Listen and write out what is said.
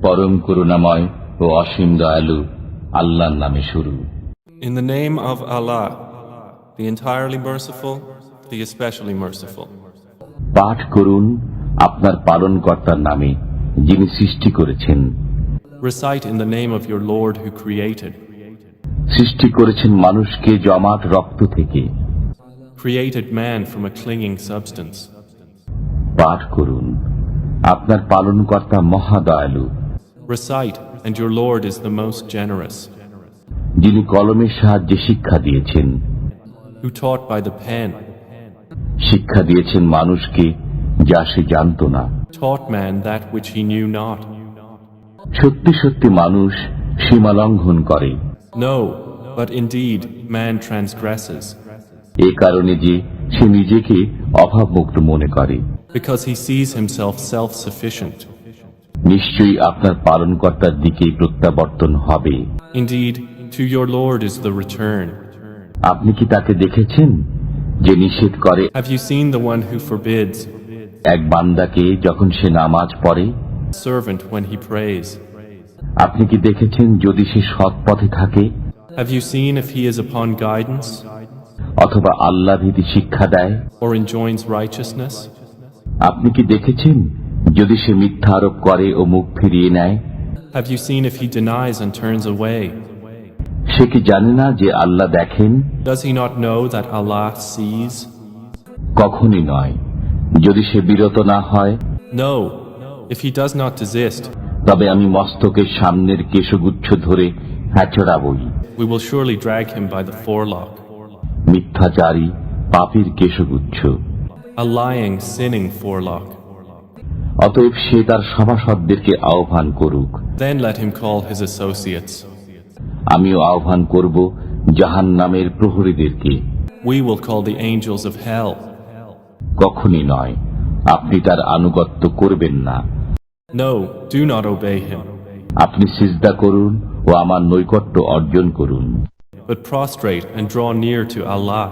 পরম করুণাময় ও অসীম দয়ালু আল্লাহর নামে শুরু। In the name of Allah, the entirely merciful, the especially merciful. পাঠ করুন আপনার পালনকর্তার নামে, যিনি সৃষ্টি করেছেন। Recite in the name of your Lord who created. সৃষ্টি করেছেন মানুষকে জমাট রক্ত থেকে। Created man from a clinging substance. পাঠ করুন আপনার পালনকর্তা মহাদয়ালু, Recite, and your Lord is the most generous, যিনি কলমের সাহায্যে শিক্ষা দিয়েছেন। who taught by the pen, শিক্ষা দিয়েছেন মানুষকে যা সে জানত না। taught man that which he knew not. সত্যি সত্যি মানুষ সীমা লঙ্ঘন করে, No, but indeed man transgresses, এ কারণে যে সে নিজেকে অভাবমুক্ত মনে করে। because he sees himself self-sufficient. নিশ্চয়ই আপনার পালনকর্তার দিকে প্রত্যাবর্তন হবে। Indeed, to your Lord is the return. আপনি কি তাকে দেখেছেন যে নিষেধ করে Have you seen the one who forbids, এক বান্দাকে যখন সে নামাজ পড়ে? servant when he prays? আপনি কি দেখেছেন যদি সে সৎ পথে থাকে Have you seen if he is upon guidance, অথবা আল্লাহ ভীতি শিক্ষা দেয়? or enjoins righteousness? আপনি কি দেখেছেন যদি সে মিথ্যা আরোপ করে ও মুখ ফিরিয়ে নেয়? Have you seen if he denies and turns away? সে কি জানে না যে আল্লাহ দেখেন? Does he not know that Allah sees? কখনই নয়। যদি সে বিরত না হয়, No, if he does not desist, তবে আমি মস্তকের সামনের কেশগুচ্ছ ধরে হ্যাচড়াবই। we will surely drag him by the forelock. মিথ্যাচারী পাপীর কেশগুচ্ছ। A lying, sinning forelock. অতএব সে তার সভাসদদেরকে আহ্বান করুক, Then let him call his associates. আমিও আহ্বান করব জাহান্নামের প্রহরীদেরকে। We will call the angels of hell. কখনই নয়, আপনি তার আনুগত্য করবেন না। No, do not obey him, আপনি সিজদা করুন ও আমার নৈকট্য অর্জন করুন। but prostrate and draw near to Allah.